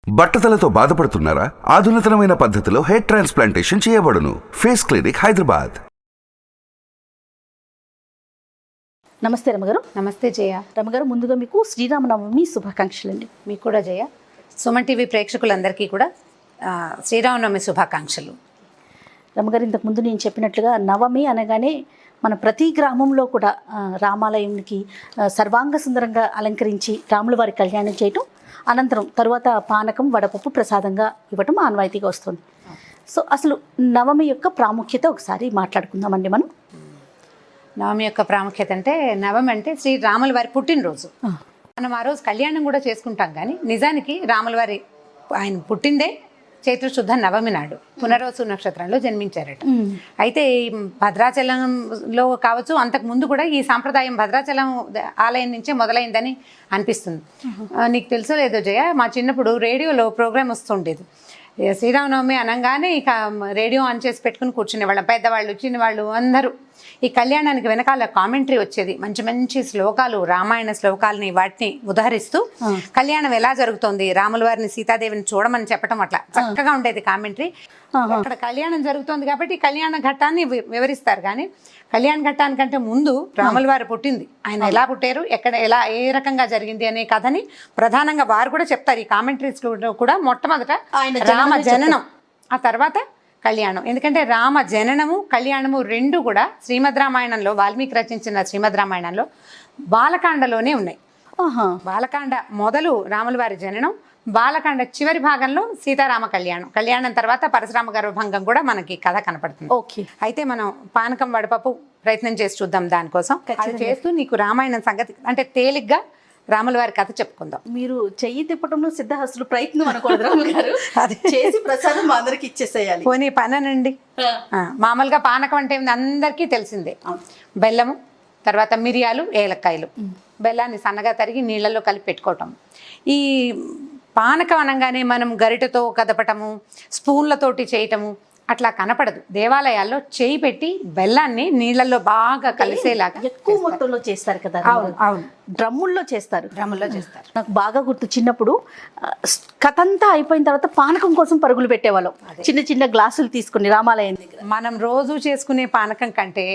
బట్టతలతో బాధపడుతున్నారా? ఆధునితనమైన పద్ధతిలో hair transplantation చేయబడును. Face clinic, Hyderabad. నమస్తే రమగారు. నమస్తే జయ. రమగారు, ముందుగా మీకు శ్రీరామనవమి శుభాకాంక్షలు అండి. మీకు కూడా జయ. సుమన్ టీవీ ప్రేక్షకులందరికీ కూడా శ్రీరామనవమి శుభాకాంక్షలు. రమగారు, ఇంతకుముందు నేను చెప్పినట్లుగా నవమి అనగానే మన ప్రతి గ్రామంలో కూడా రామాలయానికి సర్వాంగ సుందరంగా అలంకరించి రాముల వారి కళ్యాణం చేయటం, అనంతరం తరువాత పానకం, వడపప్పు ప్రసాదంగా ఇవ్వటం ఆనవాయితీగా వస్తుంది. సో అసలు నవమి యొక్క ప్రాముఖ్యత ఒకసారి మాట్లాడుకుందామండి మనం. నవమి యొక్క ప్రాముఖ్యత అంటే, నవమి అంటే శ్రీ రాముల వారి పుట్టినరోజు. మనం ఆ రోజు కళ్యాణం కూడా చేసుకుంటాం, కానీ నిజానికి రాముల వారి ఆయన పుట్టిందే చైత్ర శుద్ధ నవమి నాడు పునర్వసు నక్షత్రంలో జన్మించారట. అయితే భద్రాచలంలో కావచ్చు, అంతకు ముందు కూడా ఈ సాంప్రదాయం భద్రాచలం ఆలయం నుంచే మొదలైందని అనిపిస్తుంది. నీకు తెలుసో లేదో జయ, మా చిన్నప్పుడు రేడియోలో ప్రోగ్రామ్ వస్తుండేది. శ్రీరామనవమి అనగానే ఇక రేడియో ఆన్ చేసి పెట్టుకుని కూర్చునేవాళ్ళం. పెద్దవాళ్ళు, చిన్నవాళ్ళు అందరూ. ఈ కళ్యాణానికి వెనకాల కామెంటరీ వచ్చేది, మంచి మంచి శ్లోకాలు, రామాయణ శ్లోకాలని వాటిని ఉదహరిస్తూ కళ్యాణం ఎలా జరుగుతోంది, రాముల వారిని సీతాదేవిని చూడమని చెప్పడం, అట్లా చక్కగా ఉండేది కామెంటరీ. అక్కడ కళ్యాణం జరుగుతోంది కాబట్టి కళ్యాణ ఘట్టాన్ని వివరిస్తారు, కానీ కళ్యాణ ఘట్టానికంటే ముందు రాముల వారు పుట్టింది, ఆయన ఎలా పుట్టారు, ఎక్కడ ఎలా ఏ రకంగా జరిగింది అనే కథని ప్రధానంగా వారు కూడా చెప్తారు. ఈ కామెంటరీస్ కూడా మొట్టమొదట రామ జననం, ఆ తర్వాత కళ్యాణం. ఎందుకంటే రామ జననము, కళ్యాణము రెండు కూడా శ్రీమద్ రామాయణంలో, వాల్మీకి రచించిన శ్రీమద్ రామాయణంలో బాలకాండలోనే ఉన్నాయి. బాలకాండ మొదలు రాముల వారి జననం, బాలకాండ చివరి భాగంలో సీతారామ కళ్యాణం. కళ్యాణం తర్వాత పరశురామ గర్భభంగం కూడా మనకి కథ కనపడుతుంది. ఓకే, అయితే మనం పానకం, వడపప్పు ప్రయత్నం చేసి చూద్దాం. దానికోసం అది చేస్తూ నీకు రామాయణం సంగతి అంటే తేలిగ్గా రాముల వారి కథ చెప్పుకుందాం. మీరు చెయ్యి తిప్పటంలో సిద్ధహస్తులు ప్రయత్నం అనుకోదు రాముగారు, అది చేసి ప్రసాదం మా అందరికి ఇచ్చేసేయాలి. పోనీ పనండి. మామూలుగా పానకం అంటే అందరికీ తెలిసిందే. బెల్లము, తర్వాత మిరియాలు, ఏలక్కాయలు. బెల్లాన్ని సన్నగా తరిగి నీళ్ళల్లో కలిపి పెట్టుకోవటం. ఈ పానకం అనగానే మనం గరిటెతో కదపటము, స్పూన్లతోటి చేయటము అట్లా కనపడదు. దేవాలయాల్లో చేయి పెట్టి బెల్లాన్ని నీళ్ళల్లో బాగా కలిసేలాగా ఎక్కువ మొత్తంలో చేస్తారు కదా. అవును, డ్రమ్ముల్లో చేస్తారు. నాకు బాగా గుర్తు, చిన్నప్పుడు కథ అంతా అయిపోయిన తర్వాత పానకం కోసం పరుగులు పెట్టేవాళ్ళం. చిన్న చిన్న గ్లాసులు తీసుకుని రామాలయం దగ్గర. మనం రోజు చేసుకునే పానకం కంటే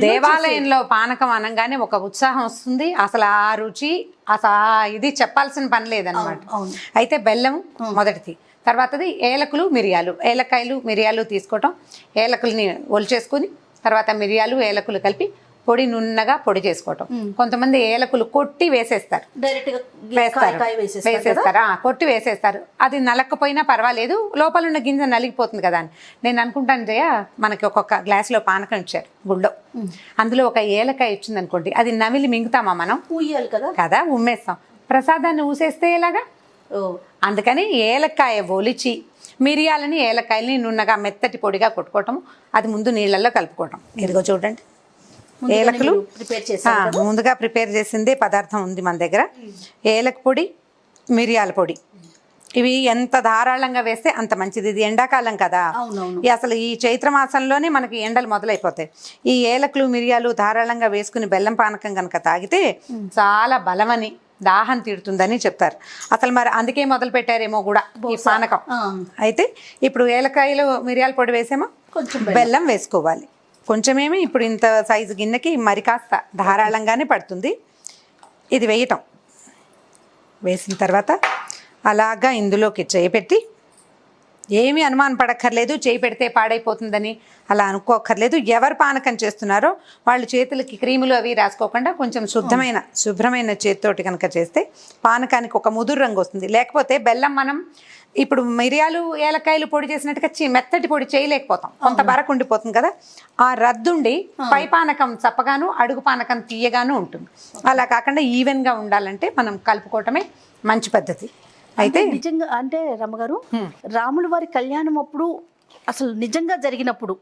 దేవాలయంలో పానకం అనగానే ఒక ఉత్సాహం వస్తుంది. అసలు ఆ రుచి, అసలు ఇది చెప్పాల్సిన పని లేదనమాట. అయితే బెల్లం మొదటిది, తర్వాతది ఏలకులు, మిరియాలు. ఏలకాయలు, మిరియాలు తీసుకోవటం, ఏలకుల్ని ఒలిచేసుకుని తర్వాత మిరియాలు, ఏలకులు కలిపి పొడి నున్నగా పొడి చేసుకోవటం. కొంతమంది ఏలకులు కొట్టి వేసేస్తారు, కొట్టి వేసేస్తారు. అది నలక్కపోయినా పర్వాలేదు, లోపల ఉన్న గింజ నలిగిపోతుంది కదా అని నేను అనుకుంటాను. జయ, మనకి ఒక్కొక్క గ్లాసులో పానకం ఇచ్చారు గుళ్ళో, అందులో ఒక ఏలకాయ ఇచ్చింది అనుకోండి, అది నమిలి మింగుతామా మనం? ఊయాలి కదా కదా, ఉమ్మేస్తాం. ప్రసాదాన్ని ఊసేస్తే ఎలాగా? అందుకని ఏలక్కాయ ఒలిచి మిరియాలని, ఏలకాయలని నున్నగా మెత్తటి పొడిగా కొట్టుకోవటం, అది ముందు నీళ్ళల్లో కలుపుకోవటం. ఇదిగో చూడండి, ఏలకులు ముందుగా ప్రిపేర్ చేసిందే పదార్థం ఉంది మన దగ్గర. ఏలక పొడి, మిరియాల పొడి, ఇవి ఎంత ధారాళంగా వేస్తే అంత మంచిది. ఇది ఎండాకాలం కదా, అసలు ఈ చైత్ర మాసంలోనే మనకి ఎండలు మొదలైపోతాయి. ఈ ఏలకులు, మిరియాలు ధారాళంగా వేసుకుని బెల్లం పానకం కనుక తాగితే చాలా బలమని, దాహం తీరుతుందని చెప్తారు. అసలు మరి అందుకే మొదలు పెట్టారేమో కూడా ఈ పానకం. అయితే ఇప్పుడు ఏలకాయలు, మిరియాల పొడి వేసేమో కొంచెం బెల్లం వేసుకోవాలి. కొంచెమేమి, ఇప్పుడు ఇంత సైజు గిన్నెకి మరి కాస్త ధారాళంగానే పడుతుంది. ఇది వేయటం, వేసిన తర్వాత అలాగా ఇందులోకి చేయి పెట్టి, ఏమీ అనుమానం పడక్కర్లేదు, చేయి పెడితే పాడైపోతుందని అలా అనుకోక్కర్లేదు. ఎవరు పానకం చేస్తున్నారో వాళ్ళు చేతులకి క్రీములు అవి రాసుకోకుండా కొంచెం శుభ్రమైన చేతితోటి కనుక చేస్తే పానకానికి ఒక ముదురు రంగు వస్తుంది. లేకపోతే బెల్లం మనం ఇప్పుడు మిరియాలు, ఏలకాయలు పొడి చేసినట్టుగా మెత్తటి పొడి చేయలేకపోతాం, కొంత బరకు ఉండిపోతుంది కదా. ఆ రద్దుండి పై పానకం చప్పగాను, అడుగు పానకం తీయగాను ఉంటుంది. అలా కాకుండా ఈవెన్గా ఉండాలంటే మనం కలుపుకోవటమే మంచి పద్ధతి. అయితే నిజంగా అంటే రమ్మగారు, రాముల వారి కళ్యాణం అప్పుడు అసలు నిజంగా జరిగినప్పుడు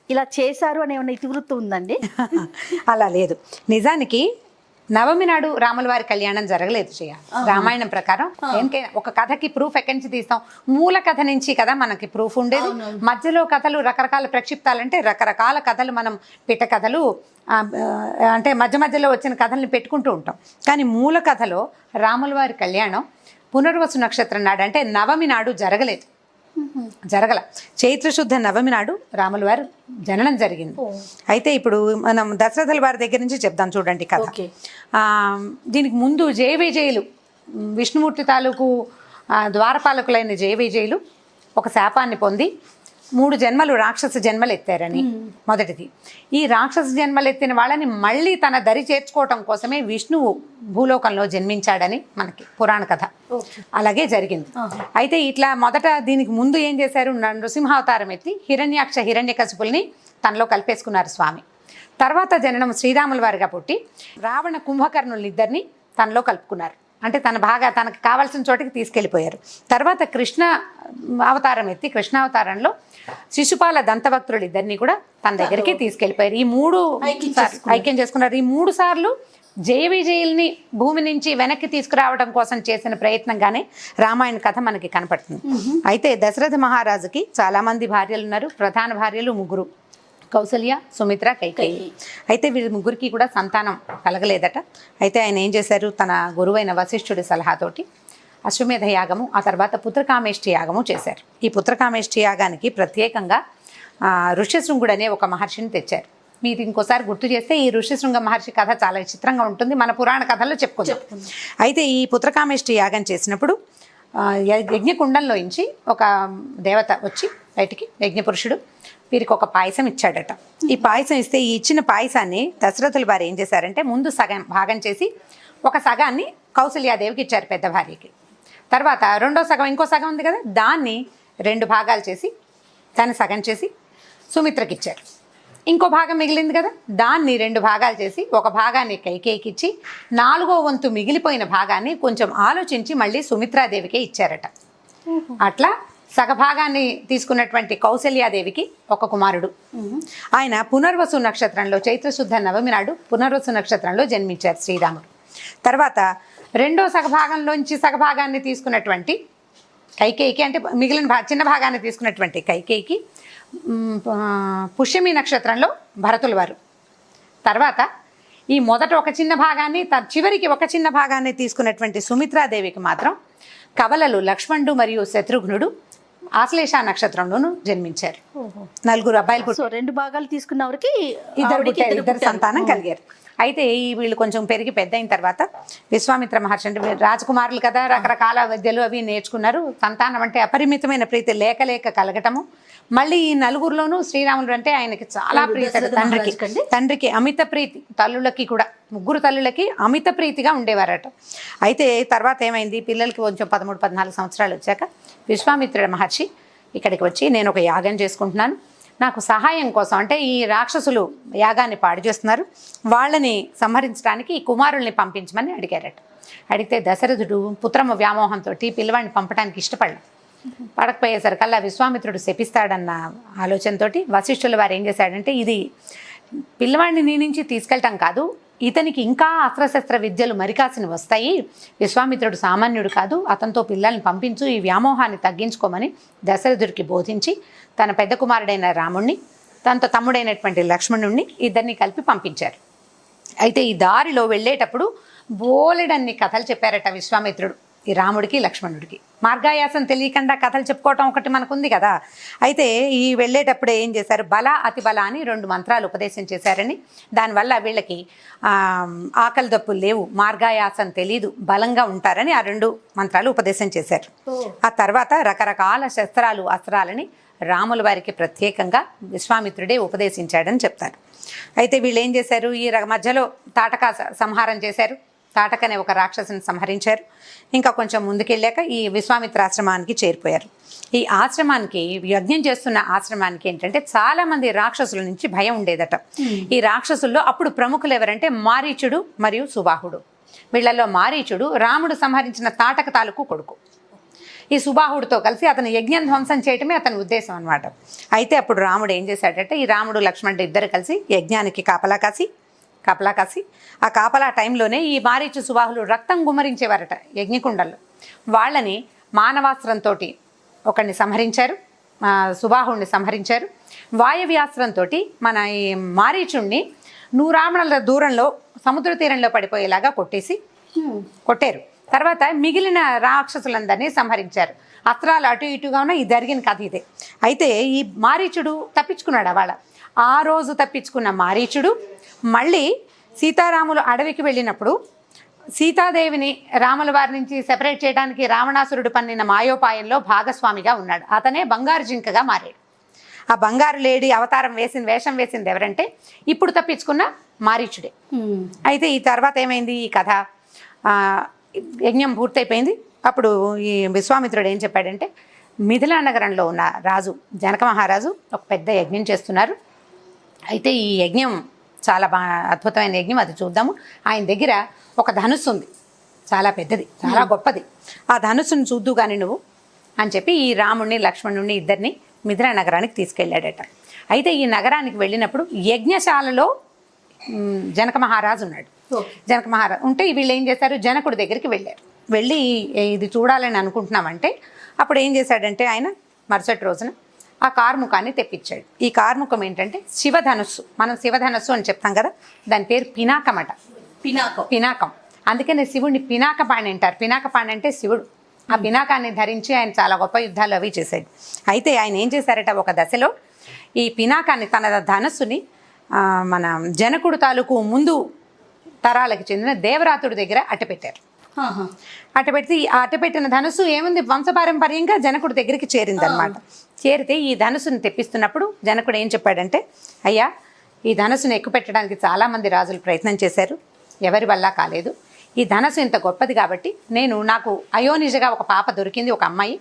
ఇలా చేశారు అనే ఏమైనా ఇతివృత్తం ఉందండి? అలా లేదు. నిజానికి నవమి నాడు రాముల వారి కళ్యాణం జరగలేదు చేయ. రామాయణం ప్రకారం ఒక కథకి ప్రూఫ్ ఎక్కడి నుంచి తీస్తాం? మూల కథ నుంచి కదా మనకి ప్రూఫ్ ఉండేది. మధ్యలో కథలు రకరకాల ప్రక్షిప్తాలంటే రకరకాల కథలు, మనం పిట్ట కథలు అంటే మధ్య మధ్యలో వచ్చిన కథల్ని పెట్టుకుంటూ ఉంటాం. కానీ మూల కథలో రాముల వారి కళ్యాణం పునర్వసు నక్షత్రం నాడు అంటే నవమి నాడు జరగల చైత్రశుద్ధ నవమి నాడు రాముల వారు జననం జరిగింది. అయితే ఇప్పుడు మనం దశరథుల వారి దగ్గర నుంచి చెప్దాం చూడండి కథ. దీనికి ముందు జయ విజయులు విష్ణుమూర్తి తాలూకు ద్వారపాలకులైన జయ విజయులు ఒక శాపాన్ని పొంది 3 జన్మలు రాక్షస జన్మలు ఎత్తారని. మొదటిది, ఈ రాక్షస జన్మలు ఎత్తిన వాళ్ళని మళ్ళీ తన దరి చేర్చుకోవటం కోసమే విష్ణువు భూలోకంలో జన్మించాడని మనకి పురాణ కథ. అలాగే జరిగింది. అయితే ఇట్లా మొదట దీనికి ముందు ఏం చేశారు, నృసింహావతారం ఎత్తి హిరణ్యాక్ష హిరణ్యకశిపుల్ని తనలో కలిపేసుకున్నారు స్వామి. తర్వాత జననం శ్రీరాముల వారిగా పుట్టి రావణ కుంభకర్ణుల్ని ఇద్దరిని తనలో కలుపుకున్నారు. అంటే తనకు కావాల్సిన చోటికి తీసుకెళ్ళిపోయారు. తర్వాత కృష్ణ అవతారం ఎత్తి కృష్ణావతారంలో శిశుపాల దంతభక్తులు ఇద్దరిని కూడా తన దగ్గరికి తీసుకెళ్ళిపోయారు. ఈ 3 ఐక్యం చేసుకున్నారు. ఈ 3 సార్లు జయ విజయుల్ని భూమి నుంచి వెనక్కి తీసుకురావడం కోసం చేసిన ప్రయత్నంగానే రామాయణ కథ మనకి కనపడుతుంది. అయితే దశరథ మహారాజుకి చాలా మంది భార్యలు ఉన్నారు. ప్రధాన భార్యలు 3, కౌసల్య, సుమిత్ర, కైకేయి. అయితే వీళ్ళ 3కి కూడా సంతానం కలగలేదట. అయితే ఆయన ఏం చేశారు, తన గురువైన వశిష్ఠుడి సలహాతోటి అశ్వమేధ యాగము, ఆ తర్వాత పుత్రకామేష్టి యాగము చేశారు. ఈ పుత్రకామేష్టి యాగానికి ప్రత్యేకంగా ఋష్యశృంగుడు అనే ఒక మహర్షిని తెచ్చారు. మీరు ఇంకోసారి గుర్తు చేస్తే ఈ ఋష్యశృంగ మహర్షి కథ చాలా విచిత్రంగా ఉంటుంది, మన పురాణ కథల్లో చెప్పుకుందాం. అయితే ఈ పుత్రకామేష్టి యాగం చేసినప్పుడు యజ్ఞకుండంలోంచి ఒక దేవత వచ్చి బయటికి, యజ్ఞపురుషుడు వీరికి ఒక పాయసం ఇచ్చాడట. ఈ పాయసం ఇస్తే ఈ ఇచ్చిన పాయసాన్ని దశరథుల వారు ఏం చేశారంటే ముందు సగం భాగం చేసి ఒక సగాన్ని కౌసల్యాదేవికి ఇచ్చారు, పెద్ద భార్యకి. తర్వాత రెండో సగం, ఇంకో సగం ఉంది కదా, దాన్ని 2 భాగాలు చేసి దాన్ని సగం చేసి సుమిత్రకి ఇచ్చారు. ఇంకో భాగం మిగిలింది కదా, దాన్ని 2 భాగాలు చేసి ఒక భాగాన్ని కైకేయికి ఇచ్చి 4వ వంతు మిగిలిపోయిన భాగాన్ని కొంచెం ఆలోచించి మళ్ళీ సుమిత్రాదేవికే ఇచ్చారట. అట్లా సగభాగాన్ని తీసుకున్నటువంటి కౌసల్యాదేవికి ఒక కుమారుడు. ఆయన పునర్వసు నక్షత్రంలో చైత్రశుద్ధ నవమి నాడు పునర్వసు నక్షత్రంలో జన్మించారు శ్రీరాముడు. తర్వాత రెండో సగభాగంలోంచి సగభాగాన్ని తీసుకున్నటువంటి కైకేయికి, అంటే మిగిలిన చిన్న భాగాన్ని తీసుకున్నటువంటి కైకేయికి పుష్యమి నక్షత్రంలో భరతుల వారు. తర్వాత ఈ మొదట ఒక చిన్న భాగాన్ని, చివరికి ఒక చిన్న భాగాన్ని తీసుకున్నటువంటి సుమిత్రాదేవికి మాత్రం కవలలు లక్ష్మణుడు మరియు శత్రుఘ్నుడు ఆశ్లేష నక్షత్రంలోనూ జన్మించారు. 4 అబ్బాయిలు. 2 భాగాలు తీసుకున్న వారికి ఇద్దరు సంతానం కలిగారు. అయితే వీళ్ళు కొంచెం పెరిగి పెద్ద అయిన తర్వాత విశ్వామిత్ర మహర్షి, అంటే రాజకుమారులు కదా, రకరకాల విద్యలు అవి నేర్చుకున్నారు. సంతానం అంటే అపరిమితమైన ప్రీతి లేక కలగటము. మళ్ళీ ఈ 4గురిలోనూ శ్రీరాముడు అంటే ఆయనకి చాలా ప్రీతి. తండ్రికి అమిత ప్రీతి, తల్లులకి కూడా 3 తల్లులకి అమిత ప్రీతిగా ఉండేవారట. అయితే తర్వాత ఏమైంది, పిల్లలకి కొంచెం 13-14 సంవత్సరాలు వచ్చాక విశ్వామిత్రుడు మహర్షి ఇక్కడికి వచ్చి, నేను ఒక యాగం చేసుకుంటున్నాను, నాకు సహాయం కోసం, అంటే ఈ రాక్షసులు యాగాన్ని పాడు చేస్తున్నారు, వాళ్ళని సంహరించడానికి ఈ కుమారుల్ని పంపించమని అడిగారట. అడిగితే దశరథుడు పుత్రమ వ్యామోహంతో పిల్లవాడిని పంపడానికి పడకపోయేసరికల్లా విశ్వామిత్రుడు శపిస్తాడన్న ఆలోచనతో వశిష్ఠుల వారు ఏం చేశాడంటే, ఇది పిల్లవాడిని నీ నుంచి తీసుకెళ్ళటం కాదు, ఇతనికి ఇంకా అస్త్రశస్త్ర విద్యలు మరికాసిని వస్తాయి, విశ్వామిత్రుడు సామాన్యుడు కాదు, అతనితో పిల్లల్ని పంపించు, ఈ వ్యామోహాన్ని తగ్గించుకోమని దశరథుడికి బోధించి తన పెద్ద కుమారుడైన రాముణ్ణి, తనతో తమ్ముడైనటువంటి లక్ష్మణుణ్ణి ఇద్దరిని కలిపి పంపించారు. అయితే ఈ దారిలో వెళ్ళేటప్పుడు బోలెడన్ని కథలు చెప్పారట విశ్వామిత్రుడు ఈ రాముడికి లక్ష్మణుడికి. మార్గాయాసం తెలియకుండా కథలు చెప్పుకోవటం ఒకటి మనకుంది కదా. అయితే ఈ వెళ్ళేటప్పుడే ఏం చేశారు, బల అతి బల అని 2 మంత్రాలు ఉపదేశం చేశారని, దానివల్ల వీళ్ళకి ఆకలి దప్పులు లేవు, మార్గాయాసం తెలీదు, బలంగా ఉంటారని ఆ 2 మంత్రాలు ఉపదేశం చేశారు. ఆ తర్వాత రకరకాల శస్త్రాలు అస్త్రాలని రాముల వారికి ప్రత్యేకంగా విశ్వామిత్రుడే ఉపదేశించాడని చెప్తారు. అయితే వీళ్ళు ఏం చేశారు, ఈ మధ్యలో తాటక సంహారం చేశారు. తాటకనే ఒక రాక్షసుని సంహరించారు. ఇంకా కొంచెం ముందుకెళ్ళాక ఈ విశ్వామిత్రాశ్రమానికి చేరిపోయారు. ఈ ఆశ్రమానికి, యజ్ఞం చేస్తున్న ఆశ్రమానికి ఏంటంటే చాలామంది రాక్షసుల నుంచి భయం ఉండేదట. ఈ రాక్షసుల్లో అప్పుడు ప్రముఖులు ఎవరంటే మారీచుడు మరియు సుబాహుడు. వీళ్ళల్లో మారీచుడు రాముడు సంహరించిన తాటక తాలూకు కొడుకు. ఈ సుబాహుడితో కలిసి అతను యజ్ఞం ధ్వంసం చేయటమే అతని ఉద్దేశం అనమాట. అయితే అప్పుడు రాముడు ఏం చేశాడంటే, ఈ రాముడు లక్ష్మణుడు ఇద్దరు కలిసి యజ్ఞానికి కాపలా కాసి ఆ కాపలా టైంలోనే ఈ మారీచు సుబాహులు రక్తం గుమ్మరించేవారట యజ్ఞకుండల్లో. వాళ్ళని మానవాస్త్రంతో ఒకరిని సంహరించారు, సుబాహుడిని సంహరించారు. వాయవ్యాస్త్రంతో మన ఈ మారీచుణ్ణి 100 ఆమడల దూరంలో సముద్ర తీరంలో పడిపోయేలాగా కొట్టారు. తర్వాత మిగిలిన రాక్షసులందరినీ సంహరించారు. అస్త్రాలు అటు ఇటుగా ఉన్న ఈ జరిగిన కథ ఇదే. అయితే ఈ మారీచుడు తప్పించుకున్నాడు. అవాళ ఆ రోజు తప్పించుకున్న మారీచుడు మళ్ళీ సీతారాములు అడవికి వెళ్ళినప్పుడు సీతాదేవిని రాముల వారి నుంచి సెపరేట్ చేయడానికి రావణాసురుడు పన్నిన మాయోపాయంలో భాగస్వామిగా ఉన్నాడు. అతనే బంగారు జింకగా మారాడు. ఆ బంగారు లేడీ అవతారం వేషం వేసింది ఎవరంటే ఇప్పుడు తప్పించుకున్న మారీచుడే. అయితే ఈ తర్వాత ఏమైంది, ఈ కథ యజ్ఞం పూర్తయిపోయింది. అప్పుడు ఈ విశ్వామిత్రుడు ఏం చెప్పాడంటే మిథిలా నగరంలో ఉన్న రాజు జనక మహారాజు ఒక పెద్ద యజ్ఞం చేస్తున్నారు. అయితే ఈ యజ్ఞం చాలా అద్భుతమైన యజ్ఞం, అది చూద్దాము. ఆయన దగ్గర ఒక ధనుస్సు ఉంది, చాలా పెద్దది, చాలా గొప్పది. ఆ ధనుస్సును చూద్దు కానీ నువ్వు అని చెప్పి ఈ రాముడిని లక్ష్మణుడిని ఇద్దరిని మిథిలా నగరానికి తీసుకెళ్ళాడట. అయితే ఈ నగరానికి వెళ్ళినప్పుడు యజ్ఞశాలలో జనక మహారాజు ఉన్నాడు. జనక మహారాజు ఉంటే వీళ్ళు ఏం చేశారు, జనకుడి దగ్గరికి వెళ్ళారు. వెళ్ళి ఇది చూడాలని అనుకుంటున్నామంటే అప్పుడు ఏం చేశాడంటే ఆయన మరుసటి రోజున ఆ కార్ముకాన్ని తెప్పించాడు. ఈ కార్ముకం ఏంటంటే శివధనుస్సు. మనం శివధనుస్సు అని చెప్తాం కదా, దాని పేరు పినాకం అట. పినాకం. అందుకనే శివుడిని పినాకపాణి అంటారు. పినాకపాణి అంటే శివుడు. ఆ పినాకాన్ని ధరించి ఆయన చాలా గొప్ప యుద్ధాలు అవి చేశాడు. అయితే ఆయన ఏం చేశారట, ఒక దశలో ఈ పినాకాన్ని తన ధనస్సుని మన జనకుడు తాలూకు ముందు తరాలకు చెందిన దేవరాతుడి దగ్గర అట్టపెట్టారు. అట్టపెట్టి ఆ అట్టపెట్టిన ధనుసు ఏముంది, వంశపారంపర్యంగా జనకుడి దగ్గరికి చేరిందనమాట. చేరితే ఈ ధనుసుని తెప్పిస్తున్నప్పుడు జనకుడు ఏం చెప్పాడంటే, అయ్యా ఈ ధనుసుని ఎక్కుపెట్టడానికి చాలామంది రాజులు ప్రయత్నం చేశారు, ఎవరి వల్ల కాలేదు. ఈ ధనస్సు ఇంత గొప్పది కాబట్టి నాకు అయోనిజగా ఒక పాప దొరికింది, ఒక అమ్మాయి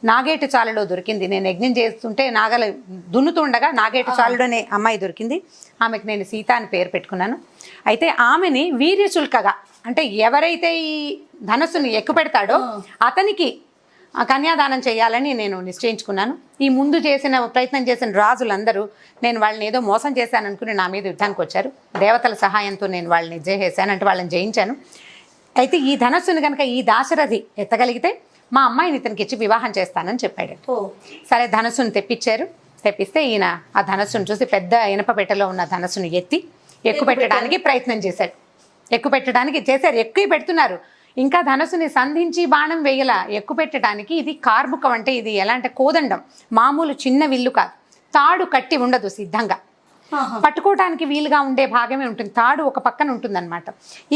నాగేటు చాలులో దొరికింది. నేను యజ్ఞం చేస్తుంటే నాగలు దున్నుతుండగా నాగేటు చాలుడు అనే అమ్మాయి దొరికింది. ఆమెకు నేను సీత అని పేరు పెట్టుకున్నాను. అయితే ఆమెని వీర్యచుల్కగా, అంటే ఎవరైతే ఈ ధనస్సుని ఎక్కుపెడతాడో అతనికి కన్యాదానం చేయాలని నేను నిశ్చయించుకున్నాను. ఈ ముందు ప్రయత్నం చేసిన రాజులందరూ నేను వాళ్ళని ఏదో మోసం చేశాను అనుకుని నా మీద యుద్ధానికి వచ్చారు. దేవతల సహాయంతో నేను వాళ్ళని జయించాను, అంటే వాళ్ళని జయించాను. అయితే ఈ ధనస్సుని కనుక ఈ దాశరథి ఎత్తగలిగితే మా అమ్మాయిని ఇతనికి ఇచ్చి వివాహం చేస్తానని చెప్పాడు. సరే ధనస్సును తెప్పిస్తే ఈయన ఆ ధనస్సును చూసి పెద్ద ఇనప పెట్టెలో ఉన్న ధనస్సును ఎక్కుపెట్టడానికి ప్రయత్నం చేశాడు. ఎక్కువ పెడుతున్నారు. ఇంకా ధనస్సుని సంధించి బాణం వేయలా. ఎక్కుపెట్టడానికి ఇది కార్ముకం, అంటే ఇది ఎలా అంటే కోదండం, మామూలు చిన్న విల్లు కాదు. తాడు కట్టి ఉండదు, సిద్ధంగా పట్టుకోవడానికి వీలుగా ఉండే భాగమే ఉంటుంది. తాడు ఒక పక్కన ఉంటుందన్నమాట.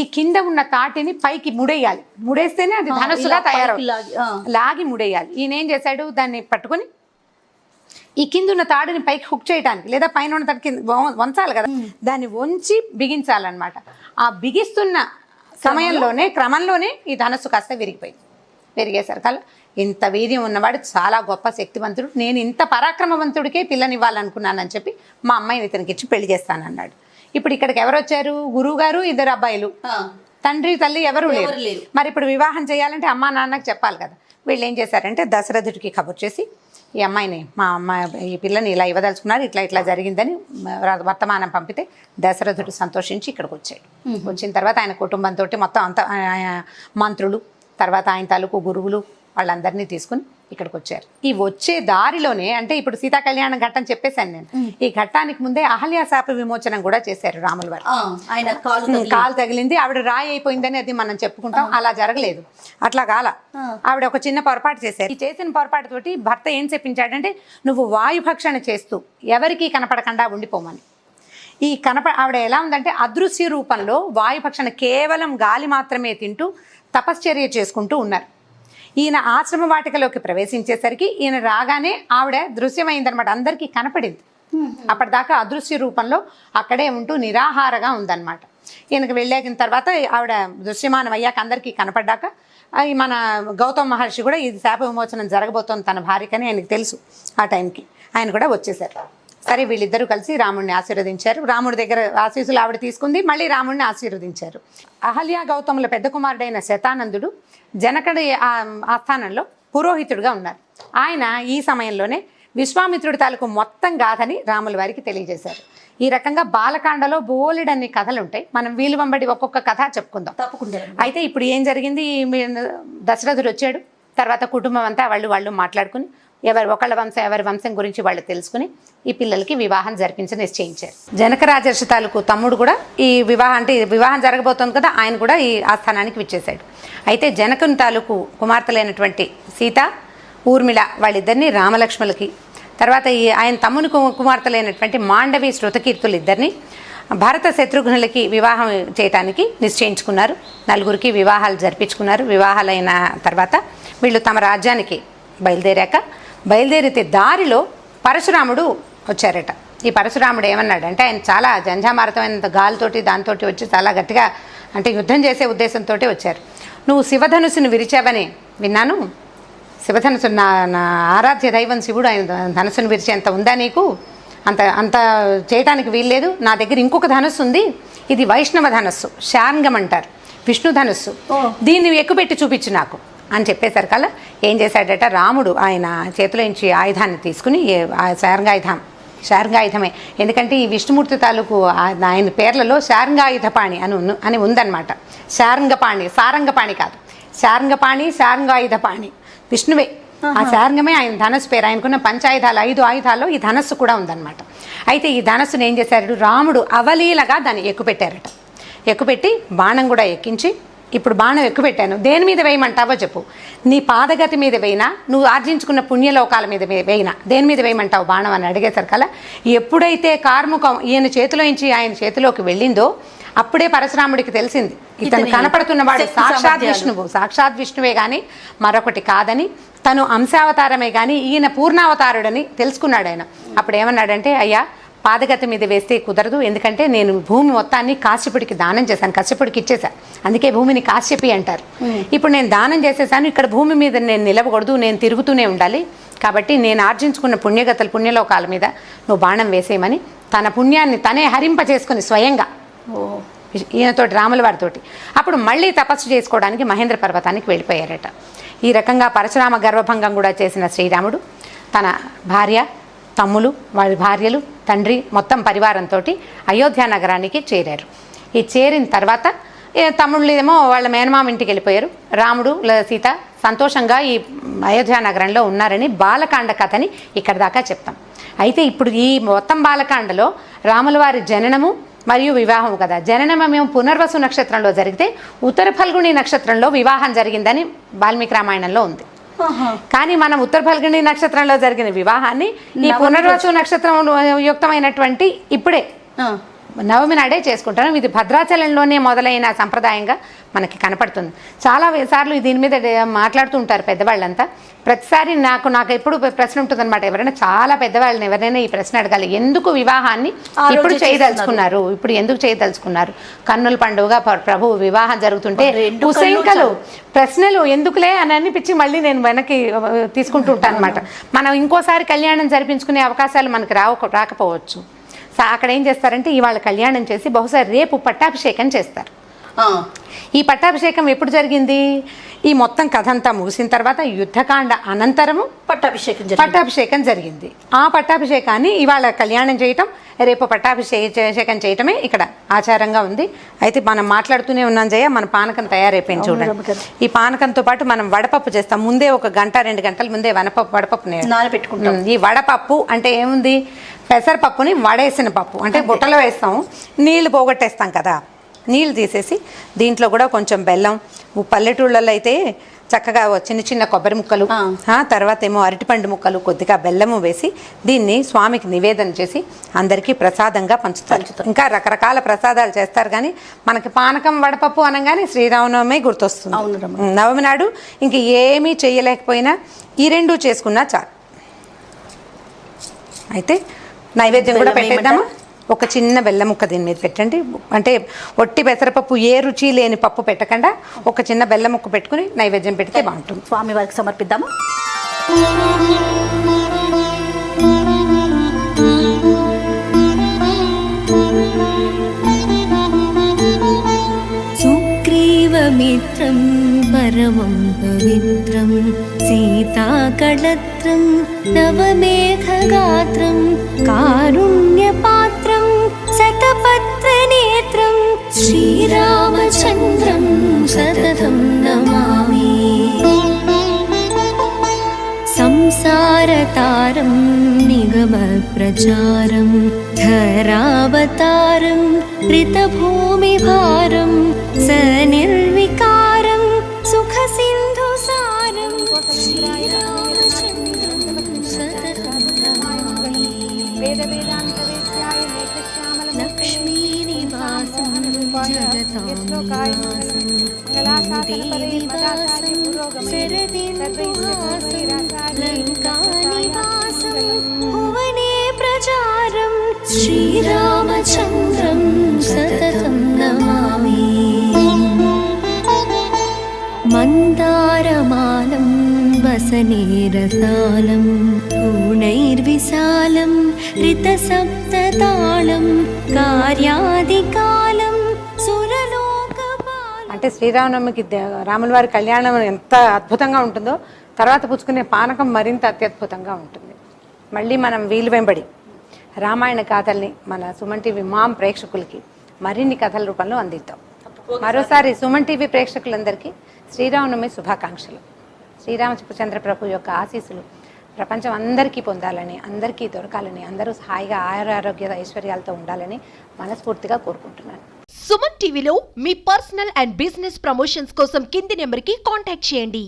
ఈ కింద ఉన్న తాటిని పైకి ముడేయాలి. ముడేస్తేనే అది ధనస్సుగా తయారవుతుంది. లాగి ముడేయాలి. ఈయన ఏం చేశాడు, దాన్ని పట్టుకొని ఈ కింద ఉన్న తాడుని పైకి హుక్ చేయడానికి, లేదా పైన ఉన్న తాడికి వంచాలి కదా, దాన్ని వంచి బిగించాలన్నమాట. ఆ బిగిస్తున్న క్రమంలోనే ఈ ధనస్సు కాస్త విరిగేసరికల్లా ఇంత వీర్యం ఉన్నవాడు చాలా గొప్ప శక్తివంతుడు, నేను ఇంత పరాక్రమవంతుడికే పిల్లనివ్వాలనుకున్నానని చెప్పి మా అమ్మాయిని ఇతనికి ఇచ్చి పెళ్లి చేస్తానన్నాడు. ఇప్పుడు ఇక్కడికి ఎవరు వచ్చారు, గురువు గారు, ఇద్దరు అబ్బాయిలు, తండ్రి తల్లి ఎవరు లేరు. మరి ఇప్పుడు వివాహం చేయాలంటే అమ్మా నాన్నకు చెప్పాలి కదా. వీళ్ళు ఏం చేశారంటే దశరథుడికి కబుర్ చేసి ఈ అమ్మాయిని ఈ పిల్లని ఇలా ఇవ్వదలుచుకున్నారు, ఇట్లా జరిగిందని వర్తమానం పంపితే దశరథుడు సంతోషించి ఇక్కడికి వచ్చాడు. వచ్చిన తర్వాత ఆయన కుటుంబంతో మొత్తం అంతా మంత్రులు, తర్వాత ఆయన తాలూకు గురువులు వాళ్ళందరినీ తీసుకుని ఇక్కడికి వచ్చారు. ఈ వచ్చే దారిలోనే, అంటే ఇప్పుడు సీతా కళ్యాణ ఘట్టం చెప్పేశాను నేను, ఈ ఘట్టానికి ముందే అహల్య శాప విమోచనం కూడా చేశారు రాముల వారు. ఆయన కాలు తగిలింది, ఆవిడ రాయి అయిపోయిందని అది మనం చెప్పుకుంటాం. అలా జరగలేదు, అట్లా కాల. ఆవిడ ఒక చిన్న పొరపాటు చేశారు. ఈ చేసిన పొరపాటు తోటి భర్త ఏం చెప్పించాడంటే, నువ్వు వాయుభక్షణ చేస్తూ ఎవరికీ కనపడకుండా ఉండిపోమని. ఆవిడ ఎలా ఉందంటే అదృశ్య రూపంలో వాయుభక్షణ, కేవలం గాలి మాత్రమే తింటూ తపశ్చర్య చేసుకుంటూ ఉన్నారు. ఈయన ఆశ్రమ వాటికలోకి ప్రవేశించేసరికి ఈయన రాగానే ఆవిడ దృశ్యమైందనమాట, అందరికీ కనపడింది. అప్పటిదాకా అదృశ్య రూపంలో అక్కడే ఉంటూ నిరాహారగా ఉందన్నమాట. ఈయనకు వెళ్ళాకిన తర్వాత ఆవిడ దృశ్యమానం అయ్యాక అందరికీ కనపడ్డాక మన గౌతమ మహర్షి కూడా ఇది శాప విమోచనం జరగబోతోంది తన భార్యకని ఆయనకు తెలుసు. ఆ టైంకి ఆయన కూడా వచ్చేసారు. సరే వీళ్ళిద్దరూ కలిసి రాముడిని ఆశీర్వదించారు. రాముడి దగ్గర ఆశీస్సులు ఆవిడ తీసుకుంది, మళ్ళీ రాముడిని ఆశీర్వదించారు. అహల్య గౌతముల పెద్ద కుమారుడైన శతానందుడు జనకుడి ఆస్థానంలో పురోహితుడుగా ఉన్నారు. ఆయన ఈ సమయంలోనే విశ్వామిత్రుడి తాలూకు మొత్తం గాథని రాముల వారికి తెలియజేశారు. ఈ రకంగా బాలకాండలో బోలెడన్ని కథలు ఉంటాయి. మనం వీలు వెంబడి ఒక్కొక్క కథ చెప్పుకుందాం తప్పకుండా. అయితే ఇప్పుడు ఏం జరిగింది, దశరథుడు వచ్చాడు. తర్వాత కుటుంబం అంతా వాళ్ళు మాట్లాడుకుని ఎవరి వంశం గురించి వాళ్ళు తెలుసుకుని ఈ పిల్లలకి వివాహం జరిపించి నిశ్చయించారు. జనక రాజర్షి తాలూకు తమ్ముడు కూడా ఈ వివాహం జరగబోతోంది కదా, ఆయన కూడా ఈ ఆస్థానానికి విచ్చేశాడు. అయితే జనకుని తాలూకు కుమార్తెలైనటువంటి సీత, ఊర్మిళ వాళ్ళిద్దరిని రామలక్ష్మణులకి, తర్వాత ఆయన తమ్ముని కుమార్తెలైనటువంటి మాండవి, శృతకీర్తులు ఇద్దరిని భరత శత్రుఘ్నులకి వివాహం చేయటానికి నిశ్చయించుకున్నారు. నలుగురికి వివాహాలు జరిపించుకున్నారు. వివాహాలైన తర్వాత వీళ్ళు తమ రాజ్యానికి బయలుదేరితే దారిలో పరశురాముడు వచ్చారట. ఈ పరశురాముడు ఏమన్నాడంటే, ఆయన చాలా జంఝామారతమైన గాలితోటి దాంతోటి వచ్చి చాలా గట్టిగా అంటే యుద్ధం చేసే ఉద్దేశంతో వచ్చారు. నువ్వు శివధనుసును విరిచావని విన్నాను. శివధనుసు నా ఆరాధ్య దైవం శివుడు, ఆయన ధనుసును విరిచేంత ఉందా నీకు? అంత చేయటానికి వీల్లేదు. నా దగ్గర ఇంకొక ధనుస్సు ఉంది, ఇది వైష్ణవ ధనస్సు, శార్ంగం అంటారు, విష్ణు ధనుస్సు, దీన్ని ఎక్కుపెట్టి చూపించు నాకు అని చెప్పేసరికల్లా ఏం చేశాడట, రాముడు ఆయన చేతిలోంచి ఆయుధాన్ని తీసుకుని, శార్ంగాయుధమే, ఎందుకంటే ఈ విష్ణుమూర్తి తాలూకు ఆయన పేర్లలో శార్ంగాయుధపాణి అని ఉందన్నమాట. సారంగపాణి కాదు, శార్ంగాయుధపాణి విష్ణువే. ఆ శార్ంగమే ఆయన ధనస్సు పేరు. ఆయనకున్న 5 ఆయుధాల్లో ఈ ధనస్సు కూడా ఉందన్నమాట. అయితే ఈ ధనస్సును ఏం చేశారు, రాముడు అవలీలగా దాన్ని ఎక్కుపెట్టారట. ఎక్కుపెట్టి బాణం కూడా ఎక్కించి, ఇప్పుడు బాణం ఎక్కుపెట్టాను, దేని మీద వేయమంటావో చెప్పు, నీ పాదగతి మీద వేయినా, నువ్వు ఆర్జించుకున్న పుణ్యలోకాల మీద వేయినా, దేని మీద వేయమంటావు బాణం అని అడిగేసరికల్లా ఎప్పుడైతే కార్ముకం ఈయన చేతిలోంచి ఆయన చేతిలోకి వెళ్ళిందో అప్పుడే పరశురాముడికి తెలిసింది, ఇతను కనపడుతున్నవాడు సాక్షాత్ విష్ణువే కానీ మరొకటి కాదని, తను అంశావతారమే కానీ ఈయన పూర్ణావతారుడని తెలుసుకున్నాడు ఆయన. అప్పుడు ఏమన్నాడంటే, అయ్యా పాదగతి మీద వేస్తే కుదరదు, ఎందుకంటే నేను భూమి మొత్తాన్ని కాశ్యపుడికి దానం చేశాను, కశ్యపుడికి ఇచ్చేశాను, అందుకే భూమిని కాశ్యపి అంటారు. ఇప్పుడు నేను దానం చేసేసాను, ఇక్కడ భూమి మీద నేను నిలవకూడదు, నేను తిరుగుతూనే ఉండాలి, కాబట్టి నేను ఆర్జించుకున్న పుణ్యలోకాల మీద నువ్వు బాణం వేసేయమని తన పుణ్యాన్ని తనే హరింపచేసుకుని స్వయంగా ఈయనతోటి, రాముల వారితోటి అప్పుడు మళ్ళీ తపస్సు చేసుకోవడానికి మహేంద్ర పర్వతానికి వెళ్ళిపోయారట. ఈ రకంగా పరశురామ గర్వభంగం కూడా చేసిన శ్రీరాముడు తన భార్య, తమ్ములు, వారి భార్యలు, తండ్రి మొత్తం పరివారంతో అయోధ్య నగరానికి చేరారు. ఈ చేరిన తర్వాత తమ్ముళ్ళు ఏమో వాళ్ళ మేనమామ ఇంటికి వెళ్ళిపోయారు. రాముడు, సీత సంతోషంగా ఈ అయోధ్య నగరంలో ఉన్నారని బాలకాండ కథని ఇక్కడ దాకా చెప్తాం. అయితే ఇప్పుడు ఈ మొత్తం బాలకాండలో రాముల వారి జననము మరియు వివాహం కదా. జననమేమో పునర్వసు నక్షత్రంలో జరిగితే ఉత్తర ఫల్గుణి నక్షత్రంలో వివాహం జరిగిందని వాల్మీకి రామాయణంలో ఉంది. కానీ మనం ఉత్తర ఫల్గుణి నక్షత్రంలో జరిగిన వివాహాన్ని ఈ పునర్వసు నక్షత్రం యుక్తమైనటువంటి ఇప్పుడే నవమి నాడే చేసుకుంటాను. ఇది భద్రాచలంలోనే మొదలైన సంప్రదాయంగా మనకి కనపడుతుంది. చాలా సార్లు దీని మీద మాట్లాడుతూ ఉంటారు పెద్దవాళ్ళంతా. ప్రతిసారి నాకు ఎప్పుడు ప్రశ్న ఉంటుందన్నమాట, ఎవరైనా చాలా పెద్దవాళ్ళని ఎవరైనా ఈ ప్రశ్న అడగాలి, ఎందుకు వివాహాన్ని ఇప్పుడు చేయదలుచుకున్నారు, ఇప్పుడు ఎందుకు చేయదలుచుకున్నారు, కన్నుల పండుగ ప్రభువు వివాహం జరుగుతుంటే ఉసంకలు ప్రశ్నలు ఎందుకులే అని అనిపించి మళ్ళీ నేను వెనక్కి తీసుకుంటూ ఉంటాను అనమాట. మనం ఇంకోసారి కళ్యాణం జరిపించుకునే అవకాశాలు మనకి రాకపోవచ్చు. అక్కడ ఏం చేస్తారంటే ఇవాళ కళ్యాణం చేసి బహుశా రేపు పట్టాభిషేకం చేస్తారు. ఈ పట్టాభిషేకం ఎప్పుడు ఈ మొత్తం కథ అంతా ముగిసిన తర్వాత యుద్ధకాండ అనంతరము పట్టాభిషేకం జరిగింది. ఆ పట్టాభిషేకాన్ని ఇవాళ కళ్యాణం చేయటం, రేపు పట్టాభిషేకం చేయటమే ఇక్కడ ఆచారంగా ఉంది. అయితే మనం మాట్లాడుతూనే ఉన్నాం జయ, మన పానకం తయారైపోయింది చూడండి. ఈ పానకంతో పాటు మనం వడపప్పు చేస్తాం. ముందే 1-2 గంటల ముందే వడపప్పు నానబెట్టుకుంటాం. ఈ వడపప్పు అంటే ఏముంది, పెసరపప్పుని వడేసిన పప్పు అంటే బుట్టలో వేస్తాం, నీళ్లు పోగొట్టేస్తాం కదా, నీళ్ళు తీసేసి దీంట్లో కూడా కొంచెం బెల్లం, పల్లెటూళ్ళల్లో అయితే చక్కగా చిన్న కొబ్బరి ముక్కలు, తర్వాత ఏమో అరటిపండు ముక్కలు, కొద్దిగా బెల్లము వేసి దీన్ని స్వామికి నివేదన చేసి అందరికీ ప్రసాదంగా పంచుతారు. ఇంకా రకరకాల ప్రసాదాలు చేస్తారు, కానీ మనకి పానకం వడపప్పు అనగానే శ్రీరామనవమి గుర్తొస్తుంది. నవమి నాడు ఇంక ఏమీ చేయలేకపోయినా ఈ 2 చేసుకున్నా చాలు. అయితే నైవేద్యం కూడా పెట్టేద్దామా, ఒక చిన్న బెల్లం ముక్క దీని మీద పెట్టండి. అంటే ఒట్టి పెసరపప్పు ఏ రుచి లేని పప్పు పెట్టకుండా ఒక చిన్న బెల్లం ముక్క పెట్టుకుని నైవేద్యం పెడితే బాగుంటుంది. స్వామి వారికి సమర్పిద్దాము. సుగ్రీవమిత్రం పరమం పవిత్రం సీతాకళత్రం నవమేఘగాత్రం కారుణ్యపాత్రం శతపత్రనేత్రం శ్రీరామచంద్రం సతతం నమామి. సంసార संसारतारं निगमप्रचारं धरावतारं ऋतभूमिभारं सनिर्विकारं सुखसिन्धुसारं श्रीरामचन्द्रं सततं नमामि लक्ष्मीनिवासं जगतां निवासं देवीवासं शरदिन्दुहासं लङ्कानिवासं भुवने प्रचारं श्रीरामचन्द्रं सततं नमामि मन्दारमालं वसनेरसालं पूर्णैर्विशालं ऋतसप्ततालं कार्यादिकालं सुरलोकपालं అంటే శ్రీరామనవమికి రాముల వారి కళ్యాణం ఎంత అద్భుతంగా ఉంటుందో తర్వాత పుచ్చుకునే పానకం మరింత అత్యద్భుతంగా ఉంటుంది. మళ్ళీ మనం వీలు వెంబడి రామాయణ గాథల్ని మన సుమన్ టీవీ మామ్ ప్రేక్షకులకి మరిన్ని కథల రూపంలో అందిద్దాం. మరోసారి సుమన్ టీవీ ప్రేక్షకులందరికీ శ్రీరామనవమి శుభాకాంక్షలు. శ్రీరామచంద్ర ప్రభు యొక్క ఆశీస్సులు ప్రపంచం అందరికీ పొందాలని, అందరికీ దొరకాలని, అందరూ హాయిగా ఆరోగ్య ఐశ్వర్యాలతో ఉండాలని మనస్ఫూర్తిగా కోరుకుంటున్నాను. సుమన్ టీవీలో మీ పర్సనల్ అండ్ బిజినెస్ ప్రమోషన్స్ కోసం కింది నెంబర్కి కాంటాక్ట్ చేయండి.